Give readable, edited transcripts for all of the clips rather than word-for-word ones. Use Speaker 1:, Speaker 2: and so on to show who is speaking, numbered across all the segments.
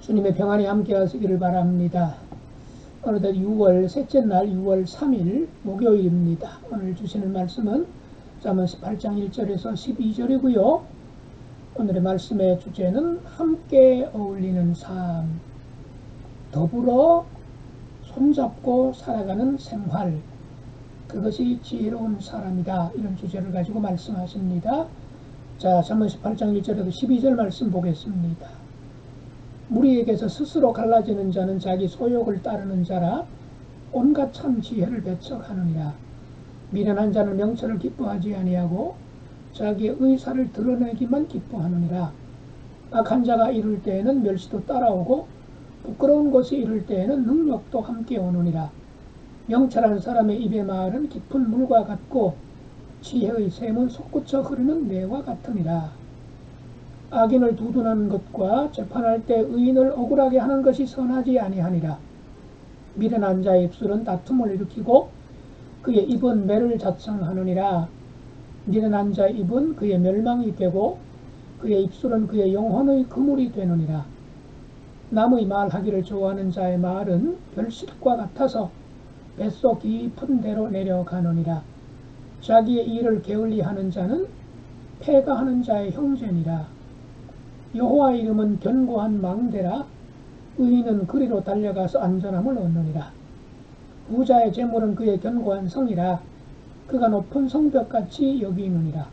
Speaker 1: 주님의 평안이 함께 하시기를 바랍니다. 어느덧 6월 셋째 날 6월 3일 목요일입니다. 오늘 주시는 말씀은 잠언 18장 1절에서 12절이고요. 오늘의 말씀의 주제는 함께 어울리는 삶, 더불어 손잡고 살아가는 생활, 그것이 지혜로운 사람이다. 이런 주제를 가지고 말씀하십니다. 자, 잠언 18장 1절에서 12절 말씀 보겠습니다. 무리에게서 스스로 갈라지는 자는 자기 소욕을 따르는 자라 온갖 참 지혜를 배척하느니라. 미련한 자는 명철을 기뻐하지 아니하고 자기의 의사를 드러내기만 기뻐하느니라. 악한 자가 이룰 때에는 멸시도 따라오고 부끄러운 것이 이룰 때에는 능력도 함께 오느니라. 명철한 사람의 입의 말은 깊은 물과 같고 지혜의 샘은 솟구쳐 흐르는 매와 같으니라. 악인을 두둔하는 것과 재판할 때 의인을 억울하게 하는 것이 선하지 아니하니라. 미련한 자의 입술은 다툼을 일으키고 그의 입은 매를 자청하느니라. 미련한 자의 입은 그의 멸망이 되고 그의 입술은 그의 영혼의 그물이 되느니라. 남의 말하기를 좋아하는 자의 말은 별실과 같아서 뱃속 깊은 데로 내려가느니라. 자기의 일을 게을리하는 자는 패가하는 자의 형제니라. 여호와의 이름은 견고한 망대라. 의인은 그리로 달려가서 안전함을 얻느니라. 부자의 재물은 그의 견고한 성이라. 그가 높은 성벽같이 여기느니라.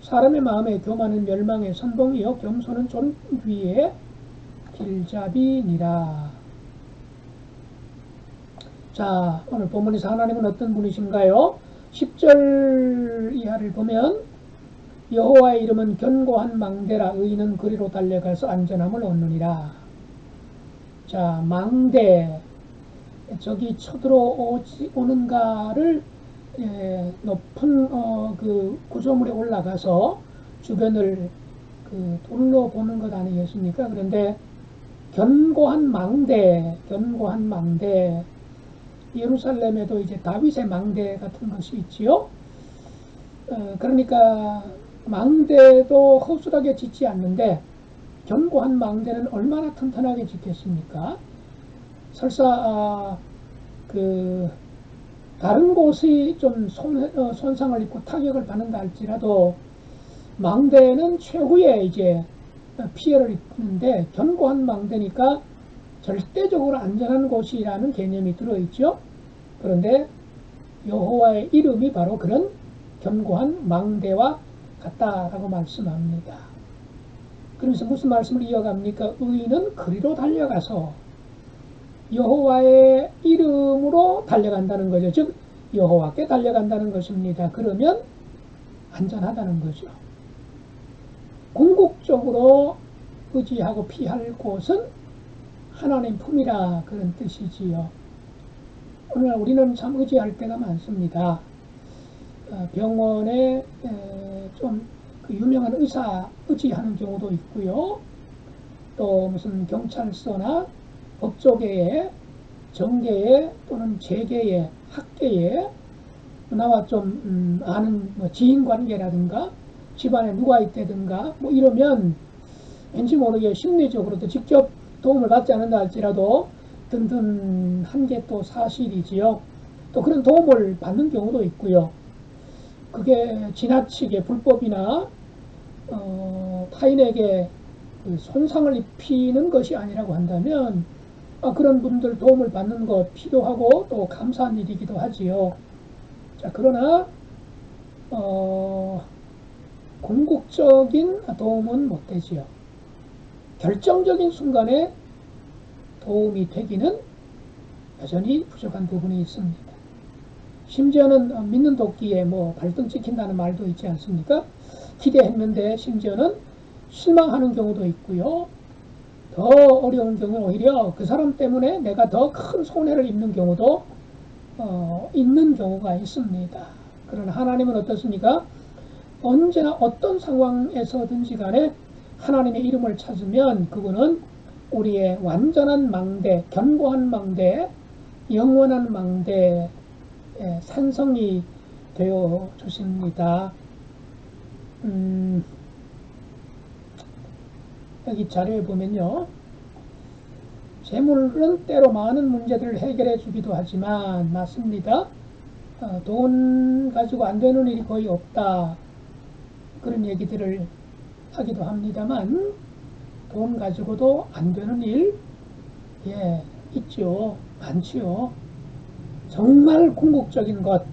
Speaker 1: 사람의 마음에 교만은 멸망의 선봉이요 겸손은 존귀의 길잡이니라. 자, 오늘 본문에서 하나님은 어떤 분이신가요? 10절 이하를 보면 여호와의 이름은 견고한 망대라. 의인은 그리로 달려가서 안전함을 얻느니라. 자, 망대, 저기 쳐들어오는가를 높은 그 구조물에 올라가서 주변을 돌로 보는 것 아니겠습니까? 그런데 견고한 망대, 예루살렘에도 이제 다윗의 망대 같은 것이 있지요. 그러니까 망대도 허술하게 짓지 않는데 견고한 망대는 얼마나 튼튼하게 짓겠습니까? 설사 다른 곳이 좀 손상을 입고 타격을 받는다 할지라도 망대는 최후의 이제 피해를 입는데 견고한 망대니까 절대적으로 안전한 곳이라는 개념이 들어있죠. 그런데 여호와의 이름이 바로 그런 견고한 망대와 같다라고 말씀합니다. 그러면서 무슨 말씀을 이어갑니까? 의인은 그리로 달려가서 여호와의 이름으로 달려간다는 거죠. 즉 여호와께 달려간다는 것입니다. 그러면 안전하다는 거죠. 궁극적으로 의지하고 피할 곳은 하나님 품이라, 그런 뜻이지요. 오늘 우리는 참 의지할 때가 많습니다. 병원에 좀 그 유명한 의사 의지하는 경우도 있고요. 또 무슨 경찰서나 법조계에, 정계에, 또는 재계에, 학계에 나와 좀 아는 지인관계라든가 집안에 누가 있다든가 뭐 이러면 왠지 모르게 심리적으로도 직접 도움을 받지 않는다 할지라도 든든한 게 또 사실이지요. 또 그런 도움을 받는 경우도 있고요. 그게 지나치게 불법이나 타인에게 손상을 입히는 것이 아니라고 한다면 그런 분들 도움을 받는 것 필요하고 또 감사한 일이기도 하지요. 자, 그러나 궁극적인 도움은 못 되지요. 결정적인 순간에 도움이 되기는 여전히 부족한 부분이 있습니다. 심지어는 믿는 도끼에 발등 찍힌다는 말도 있지 않습니까? 기대했는데 심지어는 실망하는 경우도 있고요. 더 어려운 경우는 오히려 그 사람 때문에 내가 더 큰 손해를 입는 경우도 있는 경우가 있습니다. 그러나 하나님은 어떻습니까? 언제나 어떤 상황에서든지 간에 하나님의 이름을 찾으면 그거는 우리의 완전한 망대, 견고한 망대, 영원한 망대, 산성이 되어 주십니다. 여기 자료에 보면요, 재물은 때로 많은 문제들을 해결해 주기도 하지만, 맞습니다. 돈 가지고 안 되는 일이 거의 없다, 그런 얘기들을 하기도 합니다만, 돈 가지고도 안 되는 일, 예, 있죠. 많지요. 정말 궁극적인 것,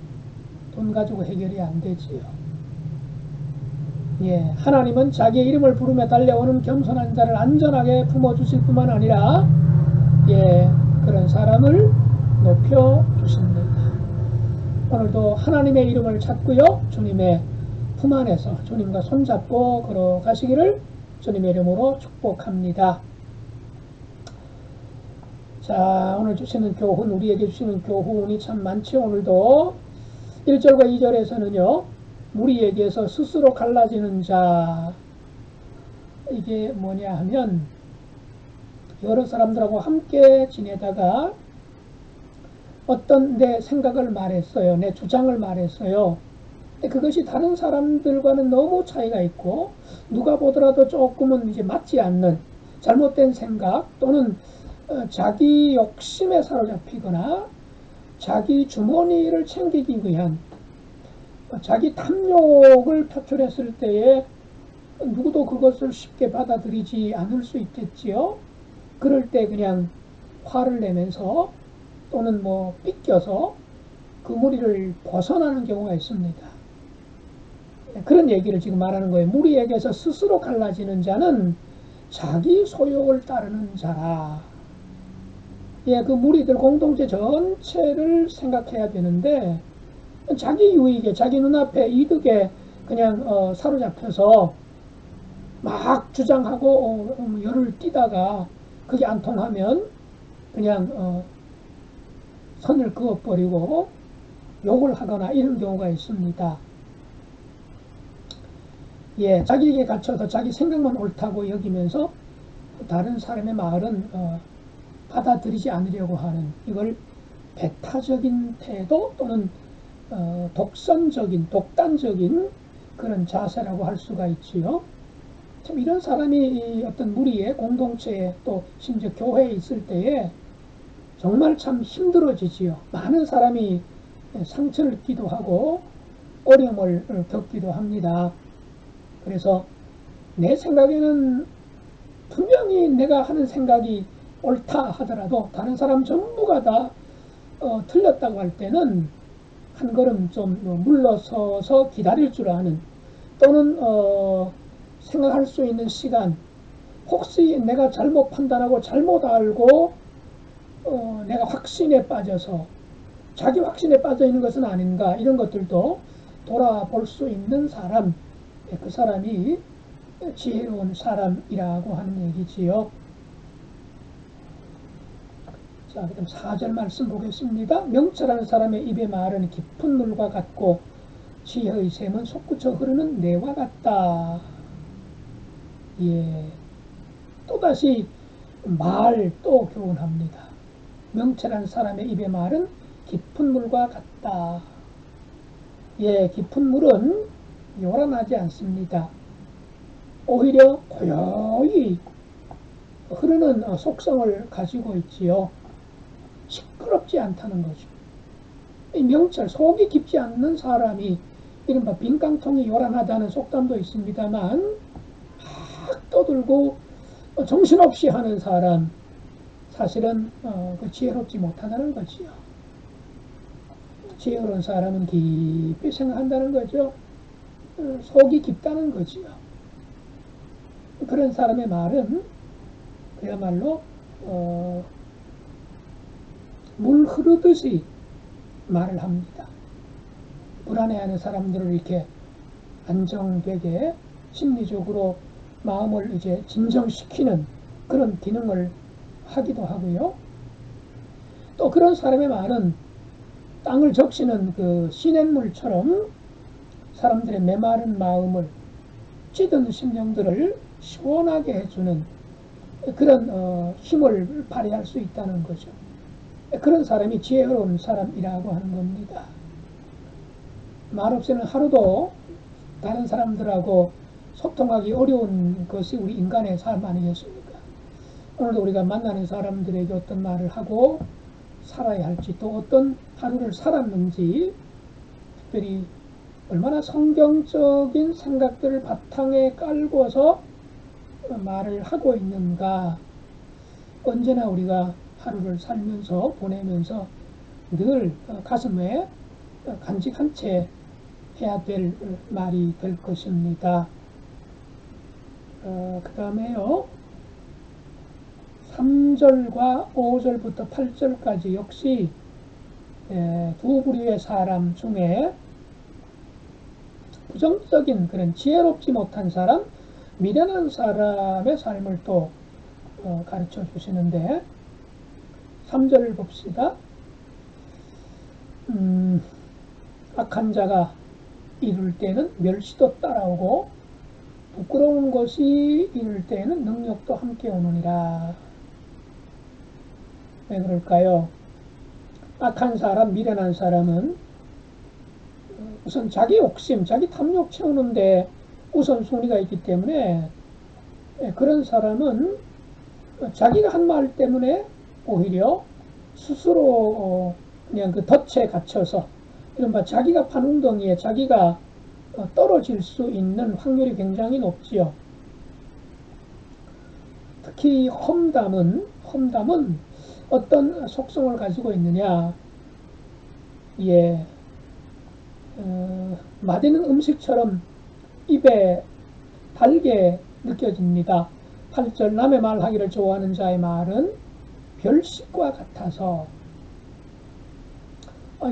Speaker 1: 돈 가지고 해결이 안 되지요. 예, 하나님은 자기의 이름을 부르며 달려오는 겸손한 자를 안전하게 품어주실 뿐만 아니라, 예, 그런 사람을 높여주십니다. 오늘도 하나님의 이름을 찾고요, 주님의 품 안에서 주님과 손잡고 걸어가시기를 주님의 이름으로 축복합니다. 자, 오늘 주시는 교훈, 우리에게 주시는 교훈이 참 많죠. 오늘도 1절과 2절에서는요, 무리에게서 스스로 갈라지는 자, 이게 뭐냐 하면, 여러 사람들하고 함께 지내다가 어떤 내 생각을 말했어요. 내 주장을 말했어요. 근데 그것이 다른 사람들과는 너무 차이가 있고, 누가 보더라도 조금은 이제 맞지 않는 잘못된 생각, 또는 자기 욕심에 사로잡히거나 자기 주머니를 챙기기 위한 자기 탐욕을 표출했을 때에 누구도 그것을 쉽게 받아들이지 않을 수 있겠지요. 그럴 때 그냥 화를 내면서 또는 뭐 삐껴서 그 무리를 벗어나는 경우가 있습니다. 그런 얘기를 지금 말하는 거예요. 무리에게서 스스로 갈라지는 자는 자기 소욕을 따르는 자라. 예, 그 무리들 공동체 전체를 생각해야 되는데, 자기 유익에, 자기 눈앞에 이득에 그냥 사로잡혀서 막 주장하고 열을 띠다가 그게 안 통하면 그냥 선을 그어버리고 욕을 하거나 이런 경우가 있습니다. 예, 자기에게 갇혀서 자기 생각만 옳다고 여기면서 다른 사람의 말은 받아들이지 않으려고 하는, 이걸 배타적인 태도 또는 독선적인, 독단적인 그런 자세라고 할 수가 있지요. 참 이런 사람이 어떤 무리의 공동체에, 또 심지어 교회에 있을 때에 정말 참 힘들어지지요. 많은 사람이 상처를 입기도 하고 어려움을 겪기도 합니다. 그래서 내 생각에는 분명히 내가 하는 생각이 옳다 하더라도 다른 사람 전부가 다 틀렸다고 할 때는 한 걸음 좀 물러서서 기다릴 줄 아는, 또는 생각할 수 있는 시간, 혹시 내가 잘못 판단하고 잘못 알고 내가 확신에 빠져서, 자기 확신에 빠져 있는 것은 아닌가, 이런 것들도 돌아볼 수 있는 사람, 그 사람이 지혜로운 사람이라고 하는 얘기지요. 자, 그럼 4절 말씀 보겠습니다. 명철한 사람의 입의 말은 깊은 물과 같고 지혜의 샘은 솟구쳐 흐르는 내와 같다. 예, 또다시 말 또 교훈합니다. 명철한 사람의 입의 말은 깊은 물과 같다. 예, 깊은 물은 요란하지 않습니다. 오히려 고요히 흐르는 속성을 가지고 있지요. 시끄럽지 않다는 거죠. 이 명철, 속이 깊지 않는 사람이, 이른바 빈깡통이 요란하다는 속담도 있습니다만, 막 떠들고 정신없이 하는 사람, 사실은 그 지혜롭지 못하다는 거지요. 지혜로운 사람은 깊이 생각한다는 거죠. 속이 깊다는 거지요. 그런 사람의 말은 그야말로 물 흐르듯이 말을 합니다. 불안해하는 사람들을 이렇게 안정되게 심리적으로 마음을 이제 진정시키는 그런 기능을 하기도 하고요. 또 그런 사람의 말은 땅을 적시는 그 시냇물처럼 사람들의 메마른 마음을, 찌든 심령들을 시원하게 해주는 그런 힘을 발휘할 수 있다는 거죠. 그런 사람이 지혜로운 사람이라고 하는 겁니다. 말 없이는 하루도 다른 사람들하고 소통하기 어려운 것이 우리 인간의 삶 아니겠습니까? 오늘도 우리가 만나는 사람들에게 어떤 말을 하고 살아야 할지, 또 어떤 하루를 살았는지, 특별히 얼마나 성경적인 생각들을 바탕에 깔고서 말을 하고 있는가. 언제나 우리가 하루를 살면서 보내면서 늘 가슴에 간직한 채 해야 될 말이 될 것입니다. 그 다음에요, 3절과 5절부터 8절까지 역시 두 부류의 사람 중에 부정적인 그런 지혜롭지 못한 사람, 미련한 사람의 삶을 또 가르쳐 주시는데, 3절을 봅시다. 악한 자가 이룰 때는 멸시도 따라오고 부끄러운 것이 이룰 때에는 능력도 함께 오느니라. 왜 그럴까요? 악한 사람, 미련한 사람은 우선 자기 욕심, 자기 탐욕 채우는데 우선순위가 있기 때문에, 그런 사람은 자기가 한 말 때문에 오히려 스스로 그냥 그 덫에 갇혀서 이른바 자기가 판 웅덩이에 자기가 떨어질 수 있는 확률이 굉장히 높지요. 특히 험담은 어떤 속성을 가지고 있느냐. 예, 맛있는 음식처럼 입에 달게 느껴집니다. 8절, 남의 말하기를 좋아하는 자의 말은 별식과 같아서.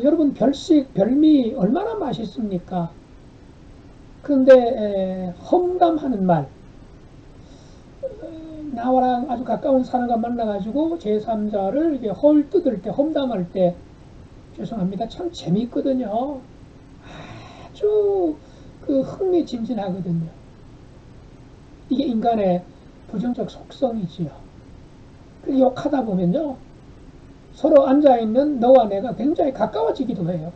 Speaker 1: 여러분, 별식, 별미 얼마나 맛있습니까? 그런데 험담하는 말, 나와랑 아주 가까운 사람과 만나가지고 제3자를 이렇게 헐 뜯을 때, 험담할 때, 죄송합니다, 참 재미있거든요. 아주 그 흥미진진하거든요. 이게 인간의 부정적 속성이지요. 그 욕하다 보면요, 서로 앉아있는 너와 내가 굉장히 가까워지기도 해요.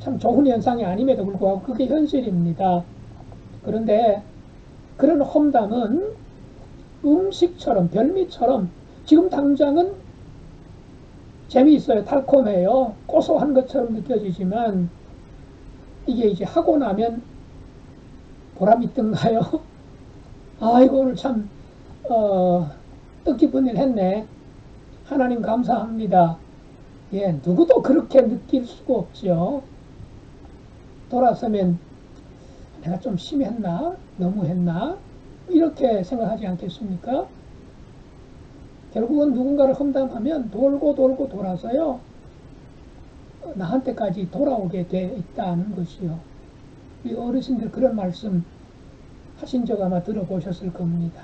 Speaker 1: 참 좋은 현상이 아님에도 불구하고 그게 현실입니다. 그런데 그런 험담은 음식처럼, 별미처럼 지금 당장은 재미있어요. 달콤해요. 고소한 것처럼 느껴지지만 이게 이제 하고 나면 보람 있던가요? 아이고, 오늘 참 뜻깊은 일 했네. 하나님 감사합니다. 예, 누구도 그렇게 느낄 수가 없죠. 돌아서면 내가 좀 심했나? 너무했나? 이렇게 생각하지 않겠습니까? 결국은 누군가를 험담하면 돌고 돌고 돌아서요, 나한테까지 돌아오게 돼 있다는 것이요. 우리 어르신들 그런 말씀 하신 적 아마 들어보셨을 겁니다.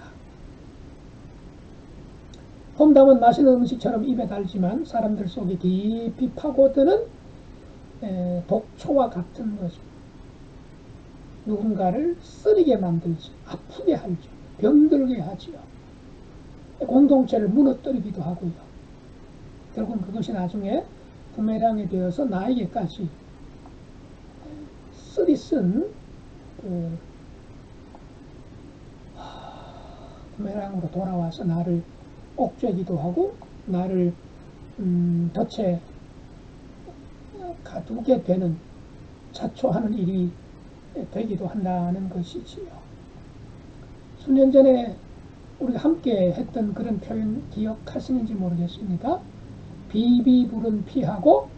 Speaker 1: 험담은 맛있는 음식처럼 입에 달지만 사람들 속에 깊이 파고드는 독초와 같은 것입니다. 누군가를 쓰리게 만들지, 아프게 하죠, 병들게 하지요. 공동체를 무너뜨리기도 하고요. 결국은 그것이 나중에 부메랑이 되어서 나에게까지 쓰리쓴 부메랑으로 돌아와서 나를 옥죄기도 하고 나를 덫에 가두게 되는, 자초하는 일이 되기도 한다는 것이지요. 수년 전에 우리가 함께 했던 그런 표현 기억하시는지 모르겠습니다. 비비불은 피하고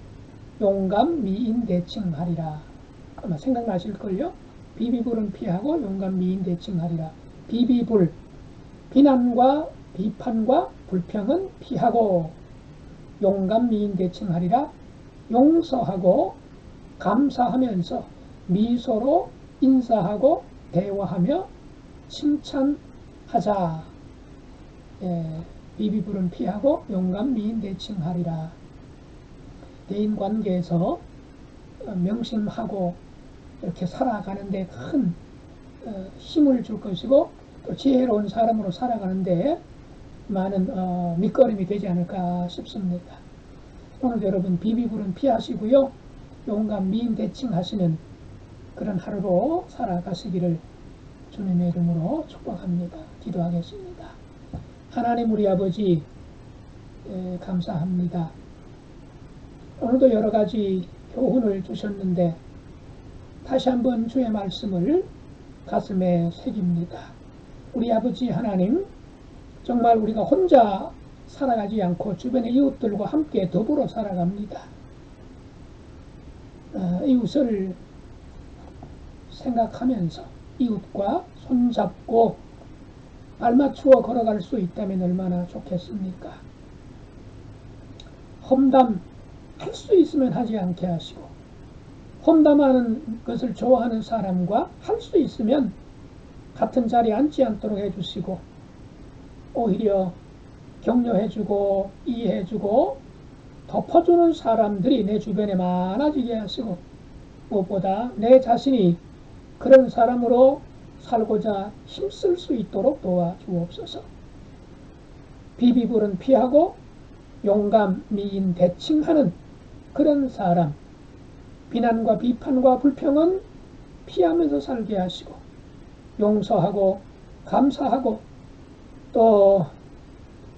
Speaker 1: 용감 미인 대칭하리라. 아마 생각나실걸요? 비비불은 피하고 용감 미인 대칭하리라. 비비불, 비난과 비판과 불평은 피하고 용감 미인 대칭하리라. 용서하고 감사하면서 미소로 인사하고 대화하며 칭찬하자. 비비불은 피하고 용감 미인 대칭하리라. 대인관계에서 명심하고 이렇게 살아가는데 큰 힘을 줄 것이고, 또 지혜로운 사람으로 살아가는데 많은 밑거름이 되지 않을까 싶습니다. 오늘 여러분, 비비불은 피하시고요, 용감 미인 대칭하시는 그런 하루로 살아가시기를 예수님의 이름으로 축복합니다. 기도하겠습니다. 하나님 우리 아버지 감사합니다. 오늘도 여러 가지 교훈을 주셨는데 다시 한번 주의 말씀을 가슴에 새깁니다. 우리 아버지 하나님, 정말 우리가 혼자 살아가지 않고 주변의 이웃들과 함께 더불어 살아갑니다. 이웃을 생각하면서 이웃과 손잡고 발맞추어 걸어갈 수 있다면 얼마나 좋겠습니까? 험담 할 수 있으면 하지 않게 하시고, 험담하는 것을 좋아하는 사람과 할 수 있으면 같은 자리에 앉지 않도록 해주시고, 오히려 격려해주고 이해해주고 덮어주는 사람들이 내 주변에 많아지게 하시고, 무엇보다 내 자신이 그런 사람으로 살고자 힘쓸 수 있도록 도와주옵소서. 비비불은 피하고 용감, 미인, 대칭하는 그런 사람, 비난과 비판과 불평은 피하면서 살게 하시고, 용서하고 감사하고 또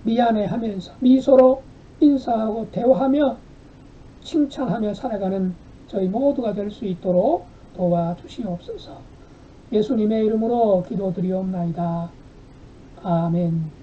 Speaker 1: 미안해하면서 미소로 인사하고 대화하며 칭찬하며 살아가는 저희 모두가 될 수 있도록 도와주시옵소서. 예수님의 이름으로 기도드리옵나이다. 아멘.